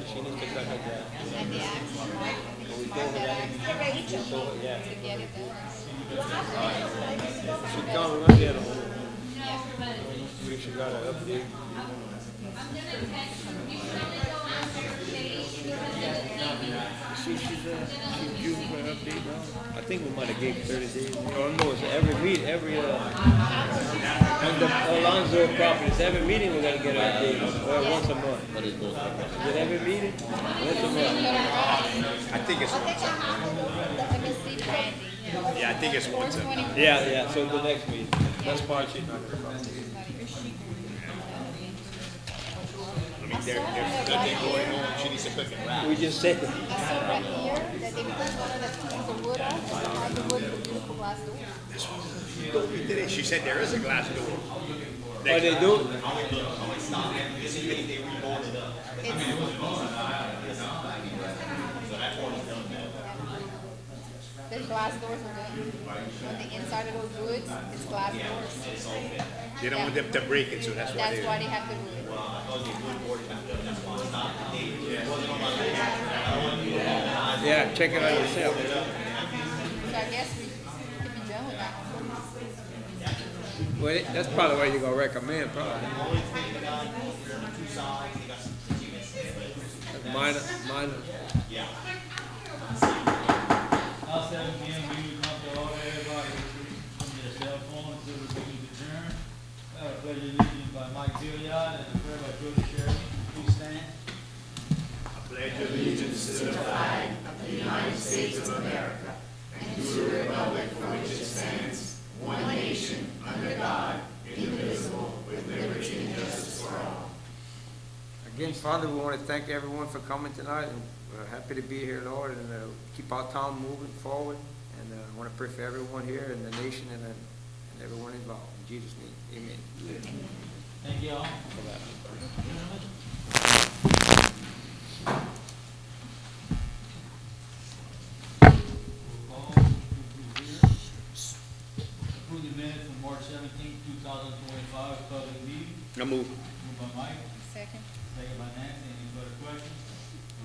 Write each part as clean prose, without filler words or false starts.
she needs to cut her grass. And the axe, Mike, We Mike told her that that. axe We told her, yeah. to get it done. She come right there. Yeah. See if she got an update. She's due for an update now. I think we might have gave 30 days. Oh no, it's every meet, on the Alonzo properties, every meeting we're gonna get an update, or once a month. But it's both. Is it every meeting? Once a month. I think it's once a Let me see, Brandy. Yeah, I think it's once a 424. Yeah, so the next meeting. That's part she's not gonna come. I mean, there's nothing going on. She needs to cook and wrap. We just said it. I saw right here that they put one of the pieces of wood up, and behind the wood, the beautiful glass door. She told me today. She said there is a glass door. Oh, they do? The glass doors are good. On the inside of those woods, it's glass doors. They don't want them to break it, so that's why That's why they have to do it. Yeah, check it out yourself. So I guess we could be done with that one. Well, that's probably what you're gonna recommend, probably. Minor. I'll 7 p.m. we will come to order, everybody from their cell phones, so we can adjourn. Pledge of allegiance by Mike Gilliard and a prayer by Jody Sheridan. Please stand. Again, Father, we want to thank everyone for coming tonight, and we're happy to be here, Lord, and keep our town moving forward. And I want to pray for everyone here in the nation and everyone involved. In Jesus' name, amen. Thank you all. Approve the minutes from March 17th, 2025, public meeting. I move. Moved by Mike, Second. second by Nancy. Any further questions?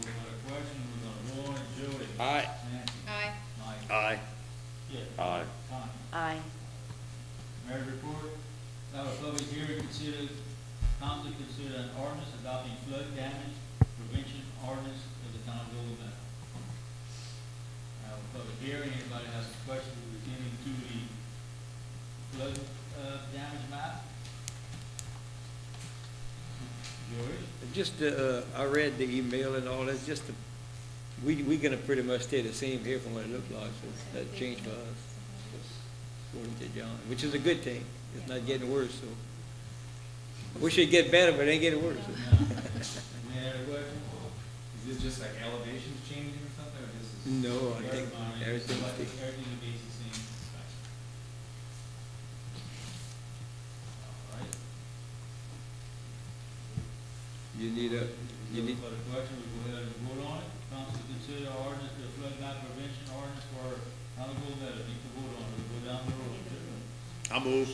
No further questions. We're gonna roll on Jody. Aye. Nancy. Aye. Mike. Aye. Kip. Aye. Connie. Aye. Mayor's report. Have a public hearing council consider an ordinance adopting flood damage prevention ordinance of the town of Golden Valley. Have a public hearing. Anybody has a question pertaining to the flood, damage map? George? Just, I read the email and all that, just, we gonna pretty much stay the same here from what it looked like, so that changed for us. According to John, which is a good thing. It's not getting worse, so. I wish it'd get better, but it ain't getting worse. Any other questions? Is this just like elevations changing or something, or this is? No, I think everything's, Everything will be the same. All right. you need a, you need, For the question, we go ahead and vote on it. Council to consider ordinance, the flood map prevention ordinance for Honorable Meadow. Need to vote on it. We go down the road. I move.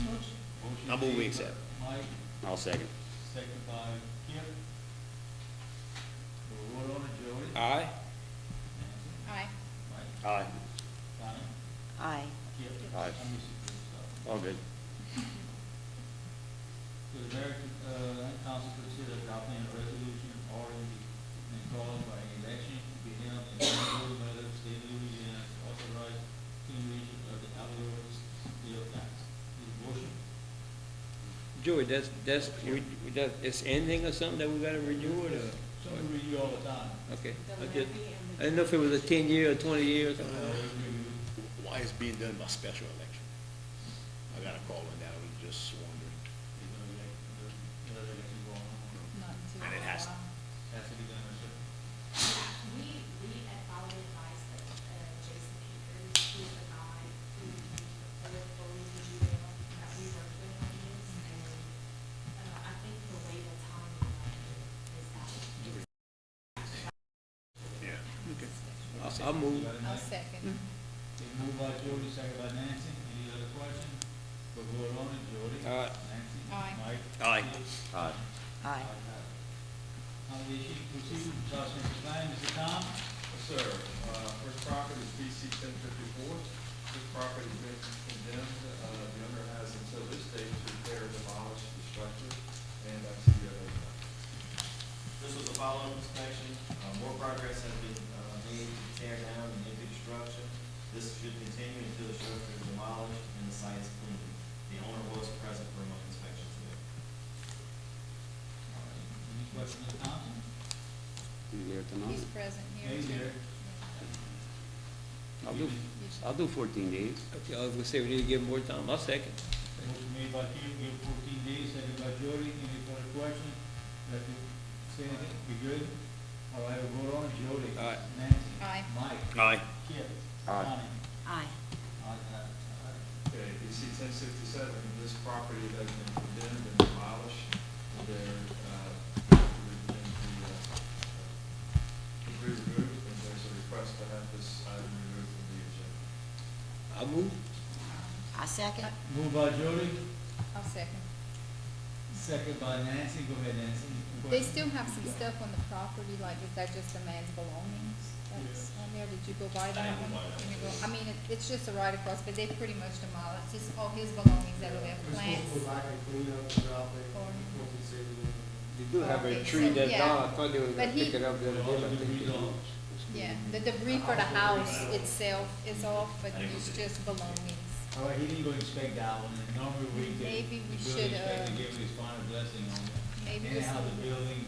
Motion I move we made accept. by Mike, I'll second. second by Kip. We'll vote on it, Joey. aye? Nancy, Aye. Mike, Aye. Connie, Aye. Kip. Aye. I'm missing this, All good. so the mayor, council consider adopting a resolution ordering and calling for an election to be held in Honorable Meadow, state of Louisiana, to authorize continuation of the Alabama steel tax. Need a motion? Joey, it's ending or something that we gotta renew it, or? Something we review all the time. Okay, I didn't know if it was a 10-year or 20-year or something. Why is being done by special election? I got a call on that. I was just wondering. And it has, Has to be done, sir. We had followed advice that Jason Peters, who's the guy who lived fully in Judah, that we worked with on this, and I think the way the timing of it is that. yeah. I'll move. I'll second. Okay, moved by Jody, second by Nancy. Any other questions? We'll vote on it. Jody? Aye. Nancy? Aye. Mike? Aye. Aye. Aye. Nomination procedure. Ms. Thompson? You there tonight? He's present here. He's here. I'll do 14 days. Okay, I was gonna say we need to give him more time. I'll second. Motion made by Kim, give 14 days, seconded by Jody. Any further questions? Like to say anything? We good? All right, we'll vote on it. Jody? Aye. Nancy? Aye. Mike? Aye. Kip? Aye. Connie? Aye. Okay, DC 1067, this property has been condemned and demolished. Debris removed, and there's a request to have this item removed from the agenda. I move. I second. Moved by Jody, I'll second. second by Nancy. Go ahead, Nancy. They still have some stuff on the property, like, is that just the man's belongings that's on there? Did you go by that one? Can you go- I mean, it's just a right across, but they pretty much demolished, just all his belongings that are there, plants. They do have a Okay, tree so, that's yeah. down. I thought they were But gonna he- pick it up the other day, but I think they didn't. Yeah, the debris for the house itself is off, but it's just belongings. All right, he didn't go inspect that one, and normally we get Maybe we the should, building inspector give his final blessing on it. Maybe just Anyhow, the leave it. building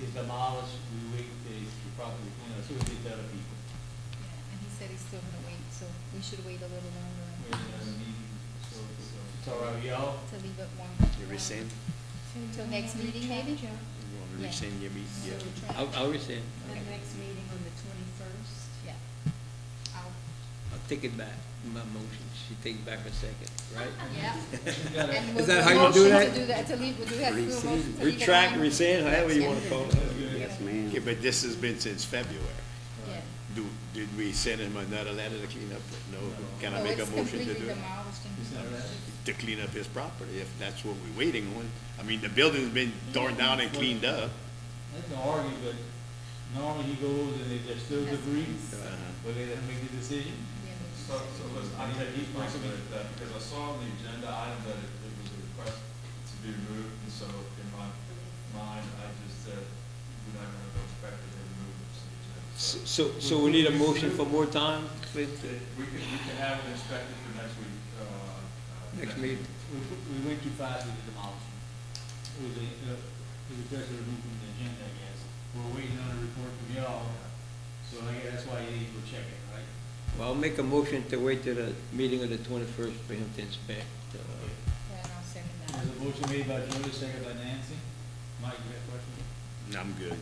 is demolished, we wait the property, so we get the other people. Yeah, and he said he's still gonna wait, so we should wait a little longer Wait another meeting, so it's all right with y'all? to leave it one. You rescind? Till next meeting, maybe? You want to Yeah. rescind your meeting? Yeah. I'll rescind. The next meeting on the 21st. Yeah. I'll, I'll take it back, my motion. She takes back her second, right? yeah. You gotta- And Is we'll that do how a you do motion that? To do that, to leave, we'll do that. Do a motion to leave it Retract, on. rescind, however you wanna call it. Yes, ma'am. Okay, but this has been since February. Yeah. Did we send him another letter to clean up? No, can I No, make a it's motion to completely do it? demolished and- Is that right? To clean up his property, if that's what we're waiting on. I mean, the building's been torn down and cleaned up. That's no argue, but normally he goes and if there's still debris, Uh-huh. will they make the decision? Yeah. So listen, I take issue with that, because I saw on the agenda item that it was a request to be removed, and so in my mind, I just said, we're not gonna go back to remove it from the agenda. So we need a motion for more time, please? We can have it inspected for next week, Next meeting. We went too fast with the demolition. It was a request to remove from the agenda, I guess. We're waiting on a report from y'all, so I guess that's why you need to go check it, right? Well, I'll make a motion to wait till the meeting of the 21st for him to inspect. Yeah, and I'll second that. There's a motion made by Jody, second by Nancy. Mike, you got a question? I'm good.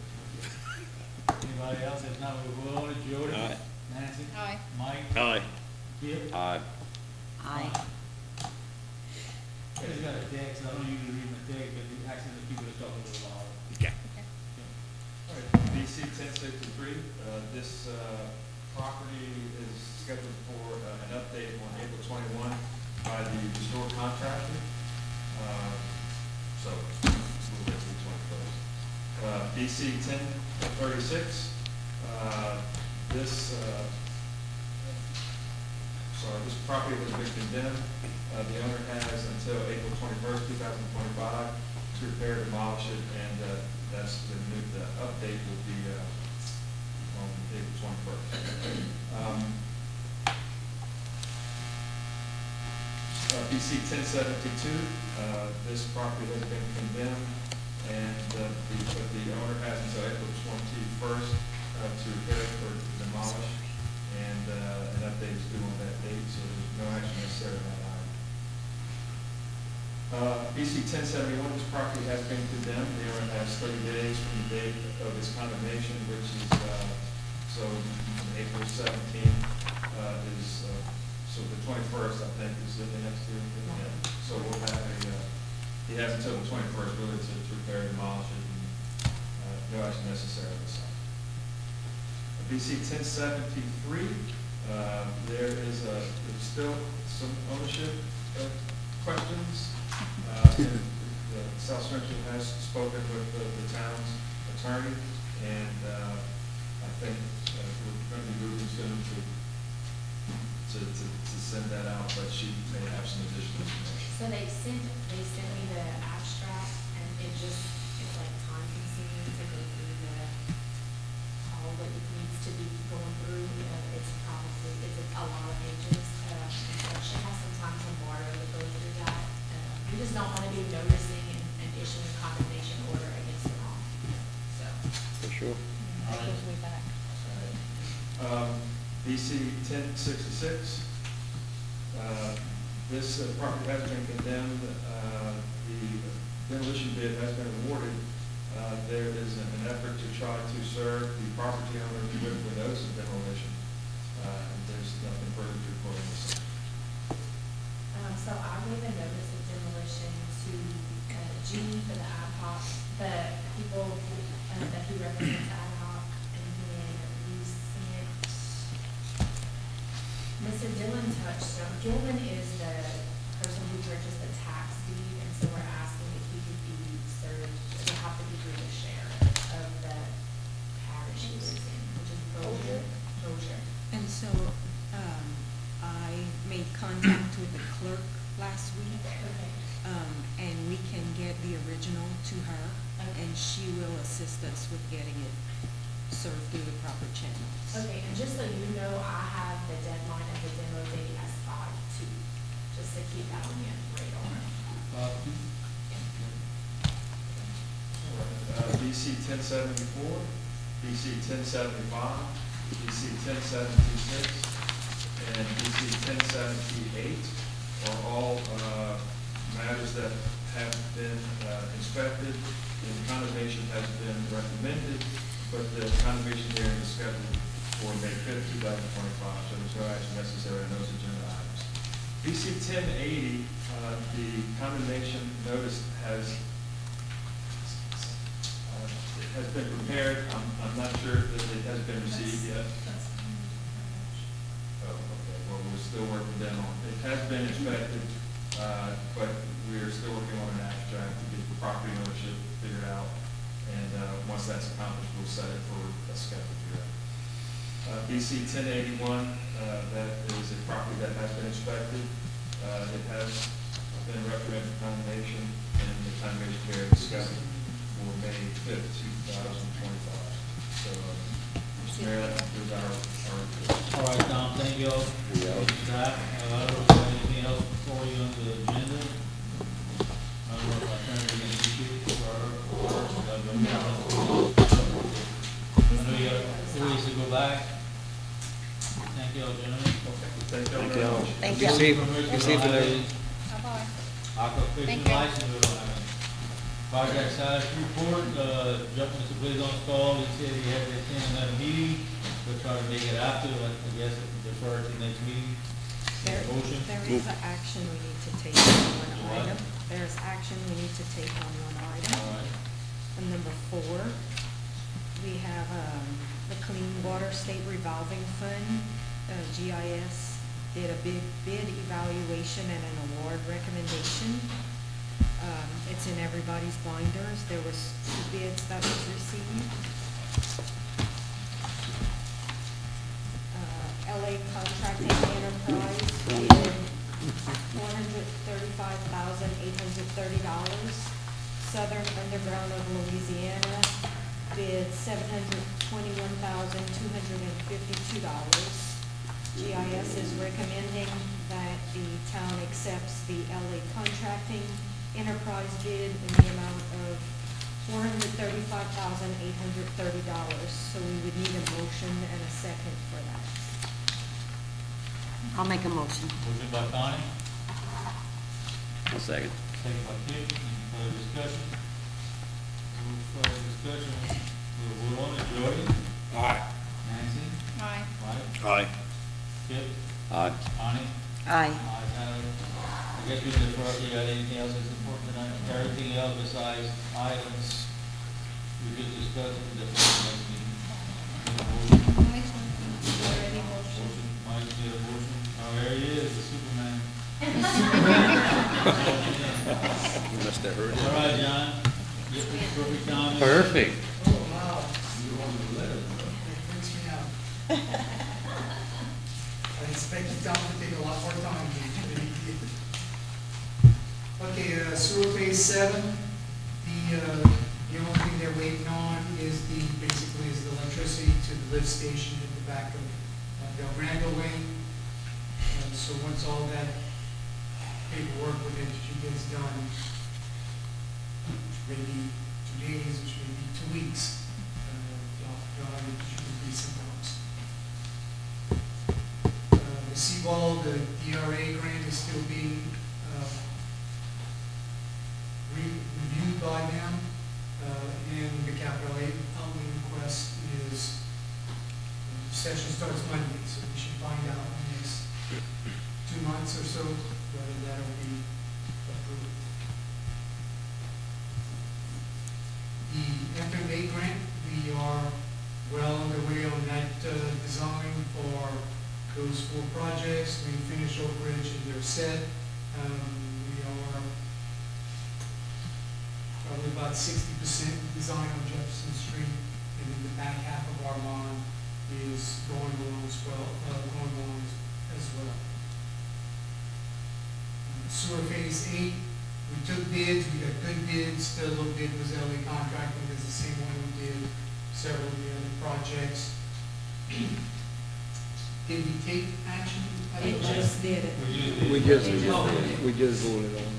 Anybody else? If not, we'll vote on it. Jody? Aye. Nancy? Aye. Mike? Aye. Kip? Aye. Aye. I just got a text, I don't usually read my text, but the accidentally people are talking a little loud. Okay. All right, DC 1063, this property is scheduled for an update on April 21 by the restore contractor. So, we'll get to the 21st. DC 1036, this property has been condemned. The owner has until April 21st, 2025 to repair, demolish it, and that's the update will be on April 21st. BC 1072, this property has been condemned, and but the owner has until April 21st to repair or demolish, and an update is due on that date, so there's no action necessary on that item. BC 1071, this property has been condemned. The owner has 30 days from the date of its condemnation, which is, so April 17th is, so the 21st, I think, is the next year. Yeah. So we'll have he has until the 21st really to repair, demolish it, and no action necessary on this side. BC 1073, there's still some ownership questions. South Central has spoken with the town's attorney, and I think we're going to be moving soon to send that out, but she may have some additional information. So they sent me the abstract, and it's like time consuming to go through all what it needs to be going through. It's a lot of pages. Construction has some time tomorrow to go through that. We just don't want to be noticing and issuing a condemnation order against the wrong Sure. April's way back. BC 1066, this property has been condemned, the demolition bid has been awarded. There is an effort to try to serve the property owner with notice of demolition. And there's nothing further to report on this. So I gave a notice of demolition to Gene for the ad hoc, the people that he represents ad hoc, and then we sent Mr. Dylan Touchstone. Dylan is the person who purchased the tax deed, and so we're asking if he could be served, it would have to be through the sheriff of the parish he lives in, which is Bossier. And so, I made contact with the clerk last week, Okay. and we can get the original to her, and she will assist us with getting it served through the proper channels. Okay, and just so you know, I have the deadline of the demo date as 5/2, just to keep that on your radar. BC 1074, BC 1075, BC 1076, and BC 1078 are all matters that have been inspected, and condemnation has been recommended, but the condemnation hearing is scheduled for May 5th, 2025, so there's no action necessary on those agenda items. BC 1080, the condemnation notice has been prepared. I'm not sure that it has been received yet. Oh, okay, well, we're still working then on, it has been inspected, but we're still working on an abstract to get the property ownership figured out. And, once that's accomplished, we'll set it for a scheduled hearing. BC 1081, that is a property that has been inspected. It has been recommended for condemnation, and the condemnation hearing is scheduled for May 5th, 2025. So, Mr. Mayor, that concludes our report. All right, Tom, thank you all. Thank you, staff. I don't know if there's anything else before you on the agenda. I don't know if I turned it into you for her. I know you got 2 weeks to go back. Thank you all, gentlemen. Thank you all very much. Thank Be you. safe, From be Richard, safe I in have there. a Bye-bye. aquaculture Thank you. license, we don't have any. Project status report, Mr. Blazon called, he said he had to attend another meeting, we'll try to make it after, I guess, defer to the next meeting. Motion? There is an action we need to take on one What? item. There's action we need to take on one item. All right. And number 4, we have, the Clean Water State Revolving Fund, GIS, did a big bid evaluation and an award recommendation. It's in everybody's binders. There was 2 bids that was received. LA Contracting Enterprise bid $435,830. Southern Underground of Louisiana bid $721,252. GIS is recommending that the town accepts the LA Contracting Enterprise bid in the amount of $435,830. So we would need a motion and a second for that. I'll make a motion. Motion by Connie, I'll second. second by Kip, any further discussion? No further discussion, we'll vote on it, Jordan? Aye. Nancy? Aye. Mike? Aye. Kip? Aye. Connie? Aye. I guess we defer, you got anything else that's important tonight? Everything else besides items we could discuss in the next meeting. Need a motion? Already motion. Motion, Mike, need a motion? Oh, there he is, the Superman. You must have heard All right, John, get the perfect time. Perfect. I expected Tom to take a lot more time. Okay, sewer phase 7, the only thing they're waiting on is basically the electricity to the lift station at the back of Del Grande Lane. So once all that paperwork with it, she gets done, which may be 2 days, which may be 2 weeks, value should be some dollars. The seawall, the DRA grant is still being, reviewed by them, and the capital outlay request is, session starts Monday, so we should find out in the next 2 months or so whether that'll be approved. The FMA grant, we are well underway on that design for those 4 projects. We finished Oak Ridge and they're set. We are probably about 60% design on Jefferson Street, and then the back half of Armand is going along as well. Sewer Phase 8, we took bids, we got good bids. The low bid was LA Contracting, it's the same one we did several of the other projects. Did we take action? It just did it. We just voted on it.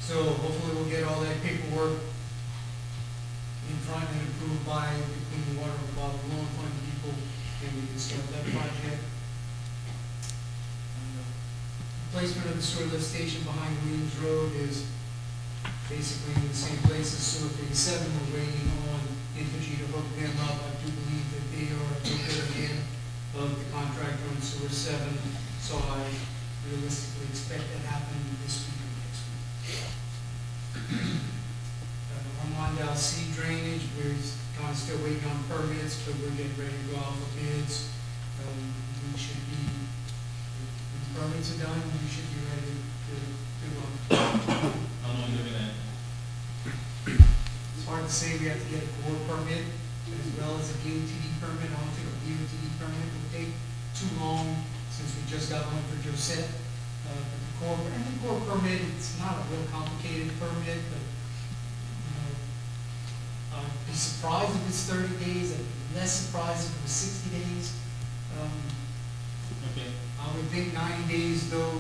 So hopefully we'll get all that paperwork in front and approved by the Clean Water Revolving Loan Fund people, and we can start that project. Placement of the sewer lift station behind Williams Road is basically in the same place as Sewer Phase 7. We're waiting on Entergy to hook them up. I do believe that they are a little bit ahead of the contractor on Sewer 7, so I realistically expect that to happen this week or next week. Armand C drainage, we're kind of still waiting on permits, but we're getting ready to go out for bids. We should be, when the permits are done, we should be ready to do them. How long you looking at? It's hard to say, we have to get a core permit as well as a DOTD permit. I don't think a DOTD permit will take too long since we just got one for Josette. The core permit, it's not a real complicated permit, but I'd be surprised if it's 30 days, I'd be less surprised if it was 60 days. Okay. I would think 90 days though,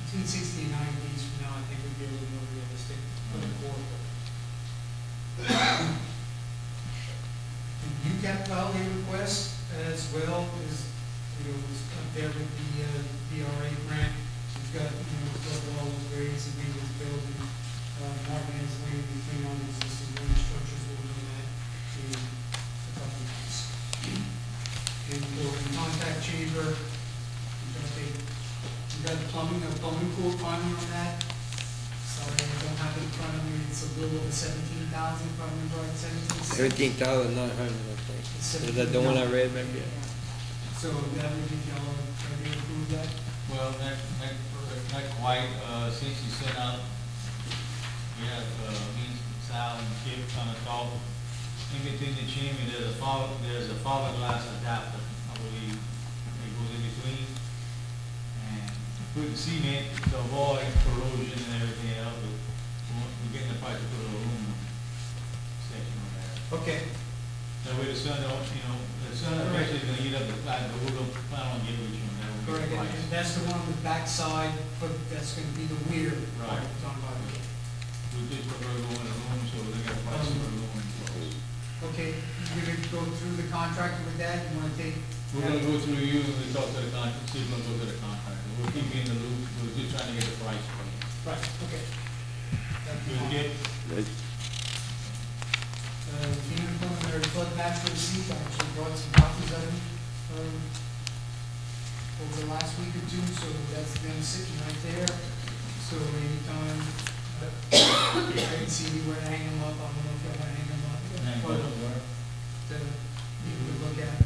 between 60 and 90 days from now, I think would be a little more realistic for the core. The UCAP outlay request as well is, is up there with the DRA grant. We've got, all those grades and maintenance building, Martinez Lane, between all the existing drainage structures, we'll do that in a couple of months. And for the contact chamber, we got a plumbing quote finally on that. Sorry, I don't have it in front of me, it's a little over 17,000, if I remember right, 17,000. 17,900, I think. Is that the one I read, maybe? So that would be y'all ready to approve that? Well, not quite, since you sent out, we have, me, Sal and Chip kind of talk. In between the chimney, there's a fiberglass adapter, I believe, it goes in between. And put the cement to avoid corrosion and everything else, but we're getting the price to put a aluminum section on there. Okay, That way the sun don't, the sun eventually is gonna eat up the plant, but we're gonna plan on getting with you on that. We'll correct, get the price. and that's the one on the backside, but that's gonna be the weir. Right. It's on by the way. We just prefer going in a room, so they got a price for a room. Okay, you're gonna go through the contract with that, you wanna take? We're gonna go through you and we talk to the contractor, see if we're gonna go to the contractor. We'll keep you in the loop, we're just trying to get the price for you. Right, okay. We'll get, FEMA preliminary flood maps for the sea, I actually brought some copies of them, over the last week or two, so that's them sitting right there. So anytime, I can see anywhere to hang them up, I don't know if I wanna hang them up. hang But, on, where? you could look at.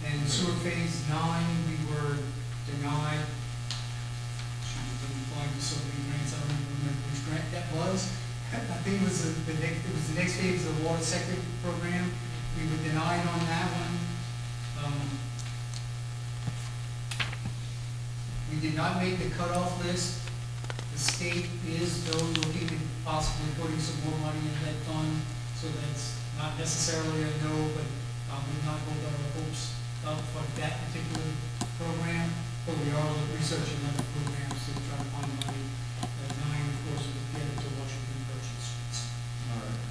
And sewer phase 9, we were denied. Should have been applying for so many grants, I don't even remember which grant that was. I think it was the next phase of the water sector program. We were denied on that one. We did not make the cutoff list. The state is though looking at possibly putting some more money in that fund, so that's not necessarily a no, but we're not hold our hopes up for that particular program, but we are researching other programs to try to find money. 9, of course, would get it to Washington Purchase Streets. All right.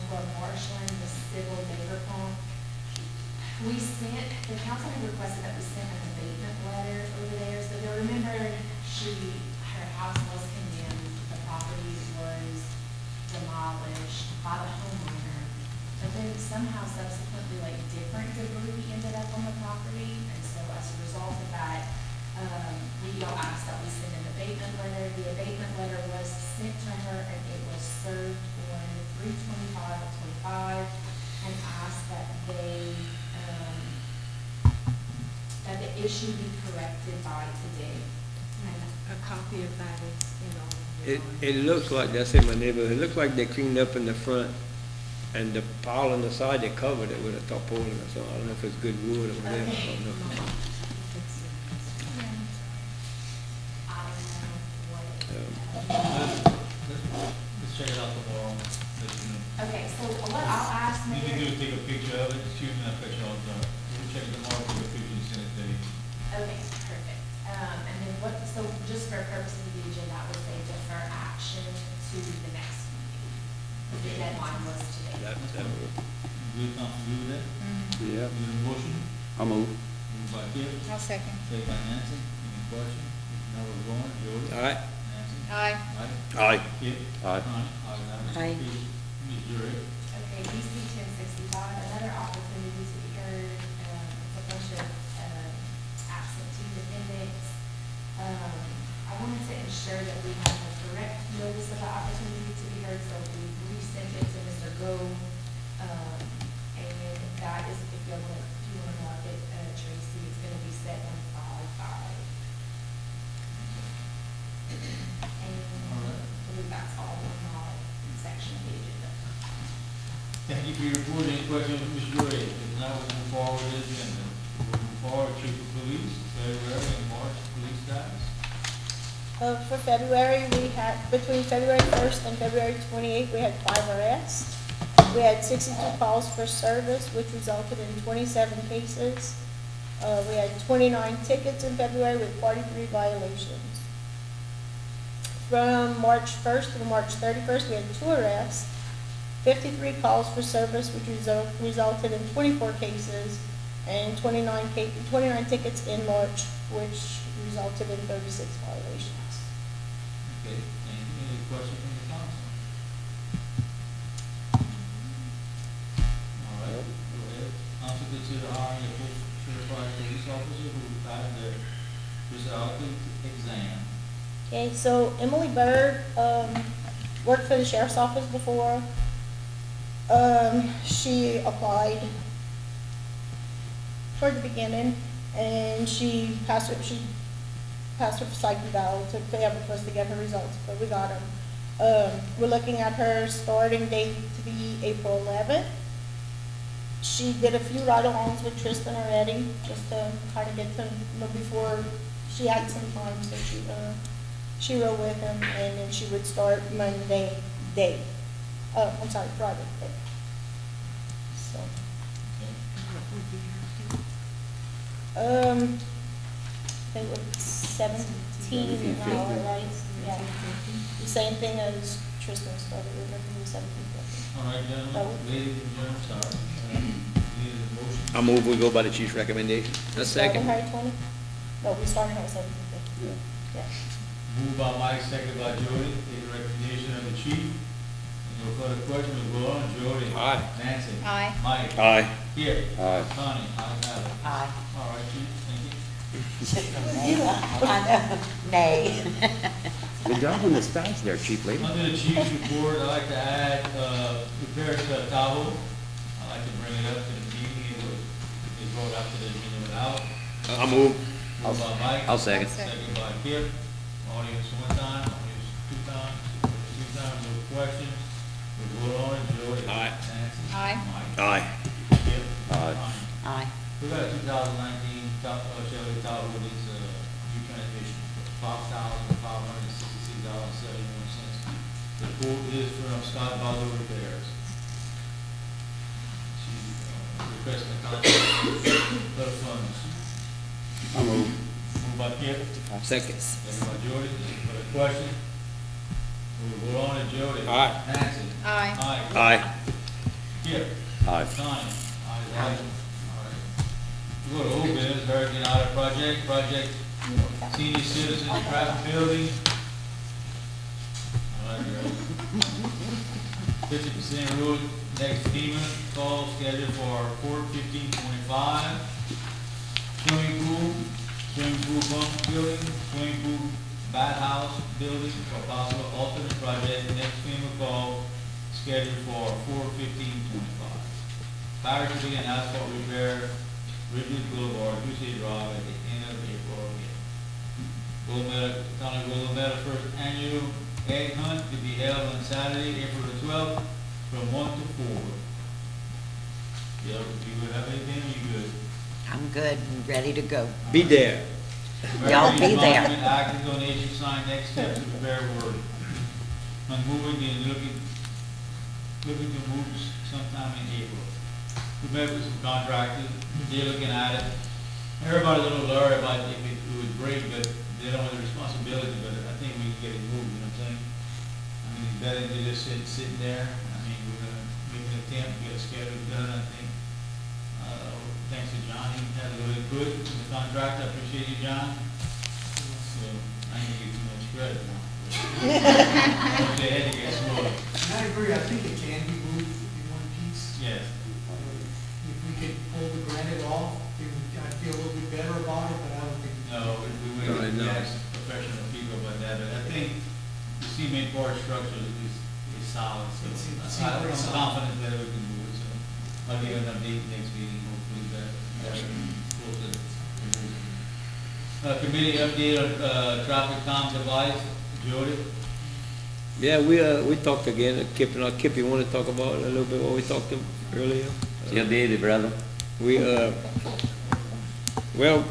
for Marshland, the civil neighbor pump. We sent, the council had requested that we sent an abatement letter over there, so you'll remember her house was condemned, the property was demolished by the homeowner. But then somehow subsequently, like, different debris ended up on the property, and so as a result of that, we all asked that we send an abatement letter. The abatement letter was sent to her, and it was served on 3/25/25, and asked that that the issue be corrected by today. A copy of that is in all of your. It looks like, that's in my neighborhood, it looks like they cleaned up in the front, and the pile on the side, they covered it with a tarpaulin or something. I don't know if it's good wood or whatever, I don't know. I don't know what. Let's check it out tomorrow, let you know. Okay, so what I'll ask You can do Mayor, is take a picture of it, excuse me, I cut you off, we'll check it tomorrow, take a picture and send it to you. okay, perfect. And then what, so just for purposes of the agenda, I would say defer action to the next meeting. The deadline was today. Good, Council, do that? Yep. Need a motion? I'll move. Moved by Kip, I'll second. second by Nancy, any questions? If not, we're going, Jody? All right, Nancy? Aye. Aye. Kip? Aye. Aye. Ms. Jury? Okay, DC 1065, another opportunity to be heard, it's a bunch of absentee defendants. I wanted to ensure that we have the correct notice of the opportunity to be heard, so we resent it to Mr. Go. And that is, if you want to mark it, Tracy, it's gonna be set on 5/5. And All right. I believe that's all in my section of the agenda. Thank you for your report. Any questions, Ms. Jury? If not, we'll move forward with the agenda. We'll move forward, Chief of Police, February and March police status. For February, we had, between February 1st and February 28th, we had 5 arrests. We had 62 calls for service, which resulted in 27 cases. We had 29 tickets in February with 43 violations. From March 1st to March 31st, we had 2 arrests, 53 calls for service, which resulted in 24 cases, and 29 tickets in March, which resulted in 36 violations. Okay, thank you. Any questions from the council? All right, go ahead. Council consider hiring a full certified police officer who passed their physical exam. Okay, so Emily Bird, worked for the sheriff's office before. She applied toward the beginning, and she passed her psych eval. It took forever for us to get her results, but we got them. We're looking at her starting date to be April 11th. She did a few ride-alongs with Tristan already, just to kind of get to know before she had some time, so she rode with him, and then she would start Monday day. Friday day. So, I think it was 17 an hour, right? Yeah. The same thing as Tristan started, remember, he was 17.50. All right, gentlemen, ladies and gentlemen, sorry. Need a motion? I move we go by the chief's recommendation. a second. Starting her at 20? No, we started her at 17.50. Yeah. Yeah. Moved by Mike, seconded by Jody, take the recommendation of the chief. No further questions, we'll go on. Jody? Aye. Nancy? Aye. Mike? Aye. Here? Aye. Connie? Ayes have it. Aye. All right, chief, thank you. Nay. Good job on the stats there, Chief Lady. Under the chief's report, I'd like to add, repairs to Tahoe. I'd like to bring it up to the meeting, it brought up to the meeting without. I move. Moved by Mike. I'll second. Second by Kip. Audience one time, audience two times, no questions. We'll vote on it, Jody. Aye. Nancy. Aye. Mike. Aye. Kip. Aye. Connie. Aye. We got a 2019 Chevrolet Tahoe with these, new transmission, $5,566.71. The quote is from Scott Butler Repairs. She, requesting the contract for the funds. I'll move. Moved by Kip, Second. second by Jody, any further question? We'll vote on it, Jody. Aye. Nancy. Aye. Aye. Aye. Kip. Aye. Donnie. Ayes have it. All right. We go to old business, Hurricane Ida project senior citizen traffic building. All right, great. 50% road next FEMA call scheduled for 4/15/25. Swimming pool pump building, swimming pool bathhouse building for possible alternate project, next FEMA call scheduled for 4/15/25. Fire to begin asphalt repair, Ridgewood Boulevard, Tuesday Drive at the end of April again. County Gold Medal first annual egg hunt to be held on Saturday, April the 12th, from 1 to 4. Yeah, you would have anything, you good? I'm good and ready to go. Be there. Y'all be Heritage there. Monument Act and donation sign next steps to prepare word. On moving and looking to move sometime in April. We met with some contractors, they're looking at it. Everybody's a little leery about if it was great, but they don't have the responsibility, but I think we can get it moved, you know what I'm saying? I mean, it's better than just sitting there. I mean, we're gonna make an attempt to get a schedule done, I think. Thanks to John, he had a little input in the contract, I appreciate you, John. So, I ain't gonna give too much credit now. They had to get smaller. And I agree, I think it can be moved in one piece. Yes. If we could pull the granite off, I'd feel a little bit better about it, but I don't think. No, we No, wouldn't no. ask professional people about that, but I think the cement core structure is solid, so It's I'm very solid. confident that we can move it, so I'll give an update next meeting, hopefully that. Committee update on, traffic calm device, Jody? Yeah, we talked again, Kip, you wanna talk about a little bit what we talked earlier? Yeah, baby, brother. We, well,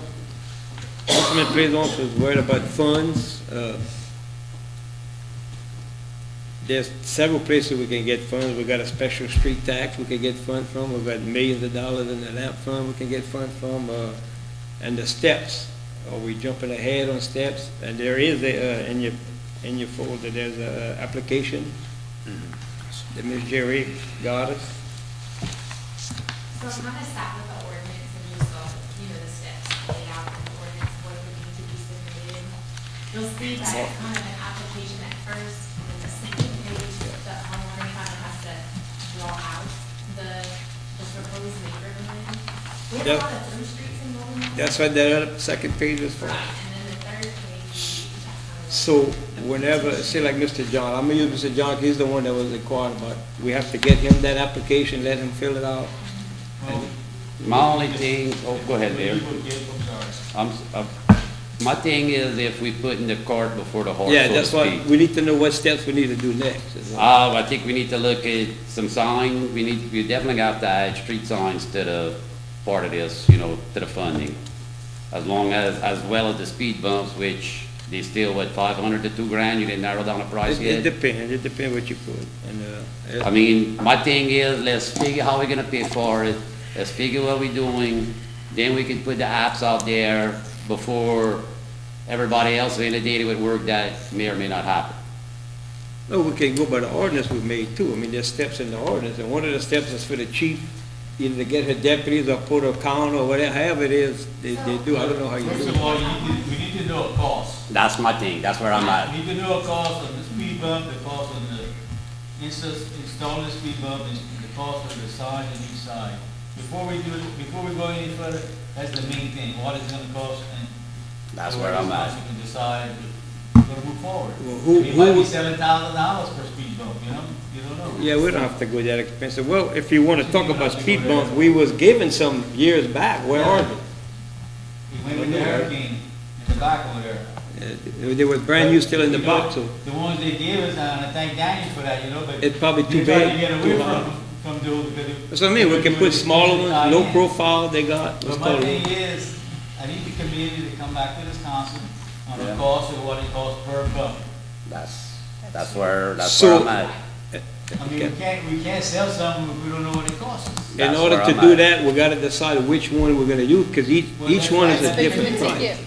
Councilman Plaisance was worried about funds. There's several places we can get funds. We got a special street tax we can get funds from. We've got millions of dollars in the lamp fund we can get funds from. And the steps, are we jumping ahead on steps? And there is a, in your folder, there's a application that Ms. Jerry got us. So I'm gonna start with the ordinance and just, the steps laid out in the ordinance, what would need to be submitted. You'll see that it's kind of an application at first, and then the second page, the homeowner kind of has to draw out the proposed neighborhood. We have Yep. a lot of through streets in Golden. That's what that second page is for. Right, and then the third page, that's kind of. So whenever, say like Mr. John, I'm gonna use Mr. John, 'cause he's the one that was inquiring about, we have to get him that application, let him fill it out. Well, My only thing, oh, go ahead, Mayor. I'm sorry. My thing is if we put in the cart before the horse, so Yeah, to that's why, speak. we need to know what steps we need to do next. is all. I think we need to look at some sign, we definitely have to add street signs to the part of this, to the funding. As well as the speed bumps, which they still, what, 500 to 2 grand, you didn't narrow down the price It yet? depends what you put, and, I mean, my thing is, let's figure how we're gonna pay for it, let's figure what we're doing, then we can put the apps out there before everybody else inundated with work that may or may not happen. no, we can go by the ordinance we made too. I mean, there's steps in the ordinance, and one of the steps is for the chief, either to get her deputies or put a count or whatever, however it is, they do, I don't know how you First do of it. all, we need to know a cost. That's my thing, that's where I'm at. We need to know a cost of the speed bump, the cost of the installing the speed bump, and the cost of the sign on each side. Before we go any further, that's the main thing, what it's gonna cost, and. That's where I'm at. You can decide, we're gonna move forward. Well, It might be $7,000 per speed bump, you don't know. Yeah, we don't have to go that expensive. Well, if you wanna talk about speed bumps, we was given some years back, where are they? We went with the Hurricane in the back over there. They was brand new, still in the You know, box, so The ones they gave us, and I thank Daniel for that, but. it's probably too They tried to big. get too away hard. from those, because. That's what I mean, we can put smaller ones, low profile, they got. But my thing is, I need the committee to come back to this council on the cost of what it costs per bump. That's where So- I'm at. I mean, we can't sell something if we don't know what it costs us. In That's order where to I'm do at. that, we gotta decide which one we're gonna use, cause each one is a That's what you different and price. Tip.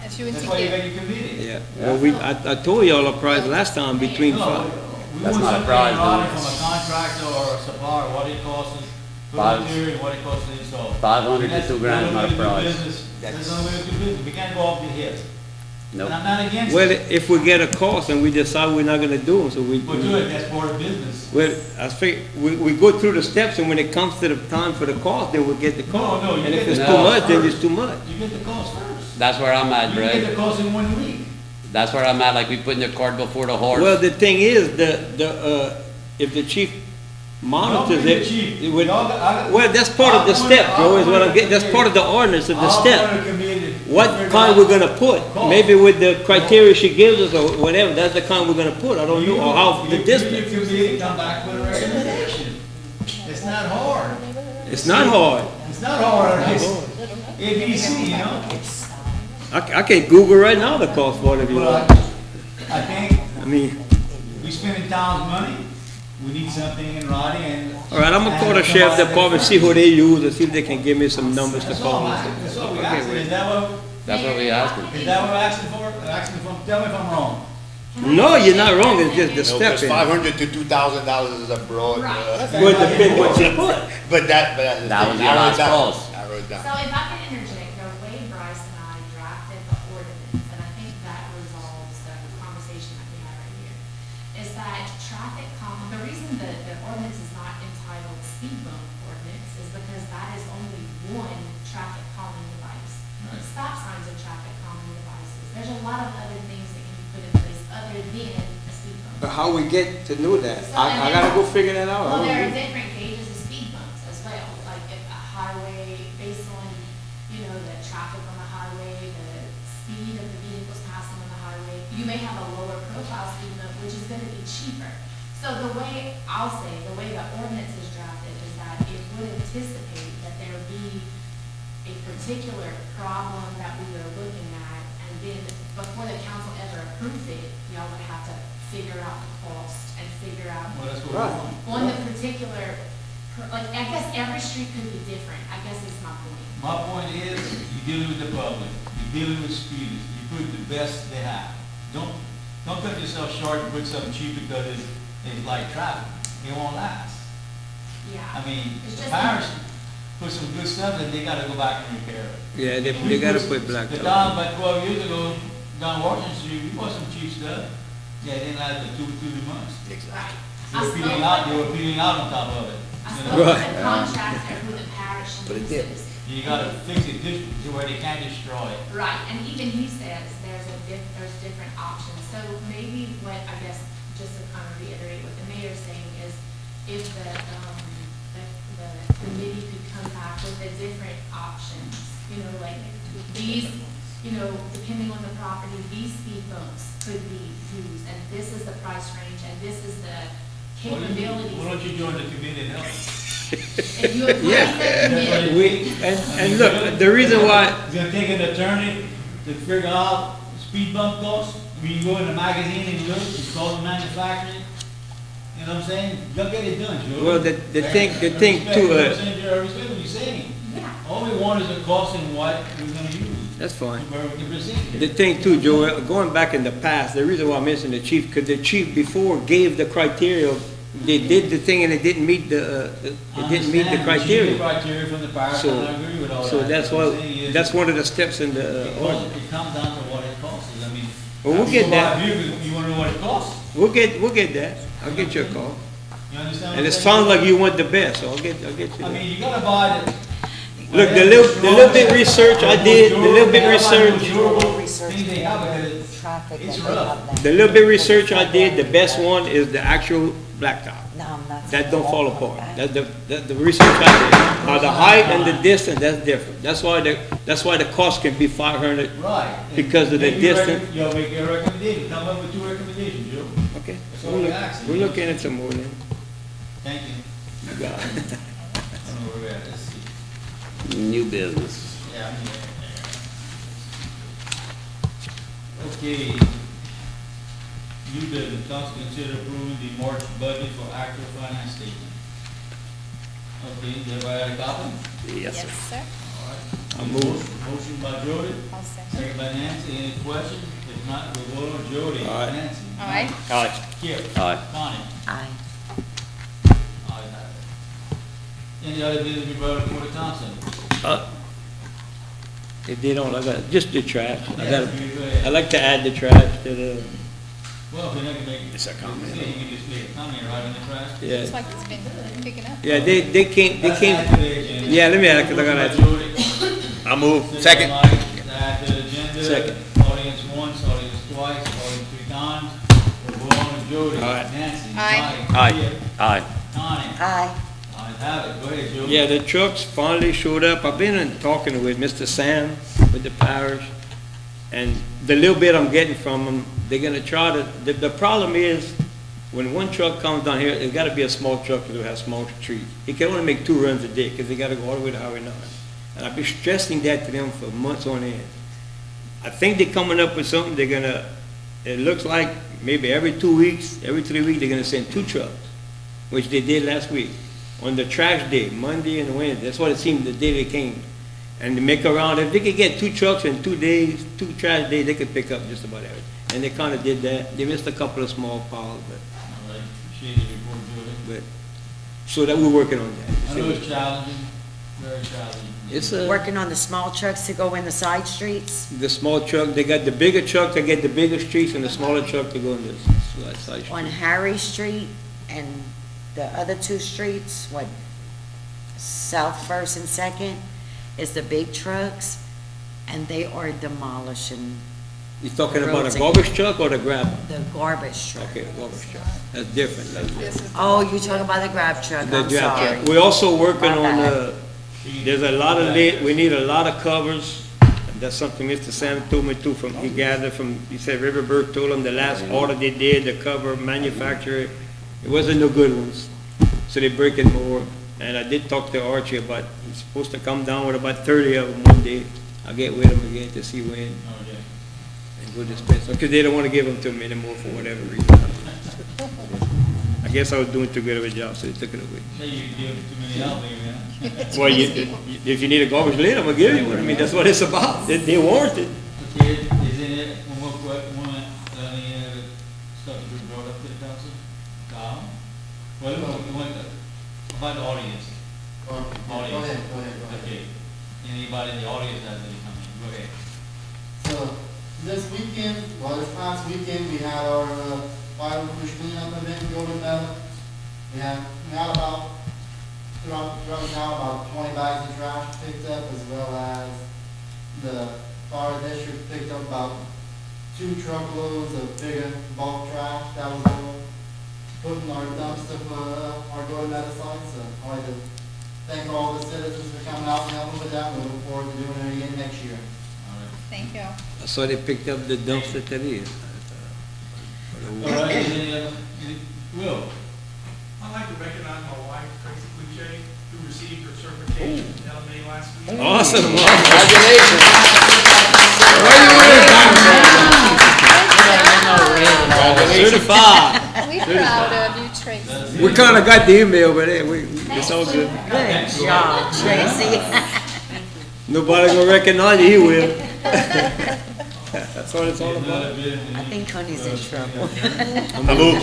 That's you and That's why you Tip. got your committee. Yeah, well, I told y'all a price last time between No, five. We That's want not a something prize, in though. writing from a contractor or a supplier, what it costs us, for Five- material, and what it costs to install. 500 to That's 2 grand is not a the only way to do prize. business. That's the only way to do business, we can't go off the hip. Nope. And I'm not against Well, it, if we get a cost and we decide we're not gonna do them, so we. but do it, that's part of business. Well, I think, we go through the steps, and when it comes to the time for the cost, then we'll get the cost. No, you And if get it's the too cost much, then first. it's too much. You get the cost first. That's where I'm at, You get the Greg. cost in 1 week. That's where I'm at, like we putting the cart before the horse. Well, the thing is, if the chief monitors Don't be the it. chief. it would- Y'all got- Well, that's part of the step, Joe, is what I'm getting, that's part of the ordinance of the I'll step. run a committee to What figure kind out we're gonna put, cost. maybe with the criteria she gives us, or whatever, that's the kind we're gonna put, I don't know, or how, the You distance. committee, come back with a recommendation. It's not hard. It's not hard. It's not hard, it's ABC, you know? I can Google right now the cost for it if you But want. I think I mean, we spending town's money, we need something in writing and. all right, I'm gonna call the sheriff's department, see who they use, and see if they can give me some numbers to That's all, call. that's all we Okay, asking, wait. is that what, That's what we asking. is that what we're asking for? Asking for, tell me if I'm wrong. No, you're not wrong, it's just the No, step because in. $500 to $2,000 is a broad, Right. Well, it depends what you put. but that's the That thing. was your last cost. Narrow it down. So if I can interject, the way Bryce and I drafted the ordinance, and I think that resolves the conversation that we had right here, is that traffic the reason the ordinance is not entitled speed bump ordinance is because that is only one traffic calming device. Right. Stop signs are traffic calming devices. There's a lot of other things that can be put in place other than a speed bump. But how we get to know that? So, I gotta go figure that out. I Well, don't there are know. different gauges of speed bumps as well, like if a highway, based on, you know, the traffic on the highway, the speed of the vehicles passing on the highway, you may have a lower profile speed bump, which is gonna be cheaper. So the way, I'll say, the way the ordinance is drafted is that it would anticipate that there would be a particular problem that we are looking at, and then before the council ever approves it, y'all would have to figure out the cost and figure out Well, that's what we Right. want. on the particular, like, I guess every street could be different, I guess is my point. My point is, you're dealing with the public, you're dealing with speeders, you put the best they have. Don't cut yourself short and put something cheap because it's like traffic, it won't last. Yeah. I mean, It's the just- parish put some good stuff and they gotta go back and repair it. Yeah, they gotta put black The top. town, about 12 years ago, down Washington Street, we bought some cheap stuff, yeah, it didn't last but 2 months. Right. They were peeling out on top of it. I You spoke know? with the contractor who the parish uses. You gotta fix it to where they can't destroy it. Right, and even he says there's different options. So maybe what, I guess, just to kind of reiterate what the mayor's saying is, if the committee could come back with the different options, you know, like these, you know, depending on the property, these speed bumps could be used, and this is the price range, and this is the capabilities. Why don't you join the committee and help? If you agree Yeah. with the committee, And look, the reason why, It's gonna take an attorney to figure out speed bump costs. When you go in the magazine and look, it's called the manufacturing. You know what I'm saying? Go get it done, Joe. Well, the thing too, I respect what you're saying. yeah. All we want is a cost and what we're gonna use, that's fine. where we can proceed. The thing too, Joel, going back in the past, the reason why I mentioned the chief, because the chief before gave the criteria, they did the thing and it didn't meet the criteria. Criteria from the parish, So- and I agree with all that. So that's What why, I'm saying is, that's one of the steps in the it ordinance. comes down to what it costs, I mean. Well, we'll if get you buy that. a vehicle, You wanna know what it costs? We'll get that. I'll get you a call. You understand? what And I'm it saying? sounds like you want the best, so I'll get you I that. mean, you gotta buy the. Look, the little bit research I did, the little bit research, Things they have, because Traffic It's that they rough. have now. the little bit research I did, the best one is the actual blacktop. No, I'm not. That don't fall apart. That- The research I did. Now, the height and the distance, that's different. That's why the cost can be 500. Right. Because of the Maybe you distance. You'll make a recommendation, come up with 2 recommendations, Joe. Okay. That's all we're asking. We're looking at some more then. Thank you. You got it. I don't know where we're at, let's see. New business. Yeah, I'm here. Okay. New business, council consider approving the March budget for actual finance statement. Okay, everybody had a copy? Yes, sir. sir. All right. I'm Motion by Jody, I'll second. second by Nancy, any questions? If not, we'll vote on Jody, All right. Nancy. All right, Aye. Kip. Aye. Connie. Aye. Ayes have it. Any other business we brought before the council? If they don't, I got, just the trash. I Yeah, got, you go ahead. I like to add the trash to the, Well, if you're not gonna make. It's a comment. You can just leave a comment right in the trash. looks yeah. like it's been picking up. Yeah, they came, Let's add to the agenda. yeah, let me add, 'cause I gotta add. Motion by Jody, I move. second Second. by Mike, to add to the agenda. Second. Audience once, audience twice, audience three times. We'll vote on Jody, All right. Nancy, Aye. Mike, Aye. Kip, Aye. Connie. Aye. Ayes have it. Go ahead, Jody. Yeah, the trucks finally showed up. I've been in talking with Mr. Sam with the parish, and the little bit I'm getting from them, they're gonna try to, the problem is, when one truck comes down here, it's gotta be a small truck because it has small streets. It can only make 2 runs a day, because they gotta go all the way to Highway 9. And I've been stressing that to them for months on end. I think they're coming up with something, they're gonna, it looks like maybe every 2 weeks, every 3 weeks, they're gonna send 2 trucks, which they did last week, on the trash day, Monday and Wednesday. That's what it seemed the day they came. And to make around, if they could get 2 trucks in 2 days, 2 trash days, they could pick up just about everything. And they kinda did that. They missed a couple of small piles, All right, appreciate your report, Jody. so that we're working on I know that. it's challenging, very challenging. It's Working on the small trucks to go in the side streets. the small truck, they got the bigger truck to get the bigger streets and the smaller truck to go in the side On street. Harry Street and the other 2 streets, South First and Second, is the big trucks, and they are demolishing You talking about roads a and- garbage truck or the grab? the garbage truck. Okay, garbage truck. That's different. That's different. This is. Oh, you talking about the grab truck, The I'm grab sorry. truck. We're also working My on, bad. there's a lot of we need a lot of covers. That's something Mr. Sam told me too, he gathered from, he said Riverberg told him the last order they did, the cover manufacturer, it wasn't no good ones. So they break it more. And I did talk to Archie about, he's supposed to come down with about 30 of them one day. I'll get with him again to see when Okay. and go dispense them, because they don't want to give them to me anymore for whatever reason. I guess I was doing too good of a job, so they took it away. Say you give too many out, maybe, huh? Well, if you need a garbage lid, I'm gonna give you one. I mean, that's what it's about. They warrant it. Okay, is there one more question, any other stuff to be brought up to the council? Kyle? Well, about the audience. Audience. Okay, anybody in the audience has any comment, go ahead. So, this weekend, well, this past weekend, we had our, fire push cleanup event in Golden Meadow. We had about, throughout the town, about 20 bags of trash picked up, as well as the fire district picked up about 2 truckloads of bigger bulk trash that was all put in our dumpster for, our Golden Meadow site. So, I'd like to thank all the citizens for coming out and helping with that. We look forward to doing it again next year. All right. Thank you. So they picked up the dumpster today. All right, is any other, Will? I'd like to recognize my wife, Tracy Cliche, who received her certification in LMA last week. Awesome. Certified. We're proud of you, Tracy. We kinda got the email, but hey, it's all good. Good job, Tracy. Nobody gonna recognize you, he will. That's what it's all about. Another business. I think Connie's in trouble. I move.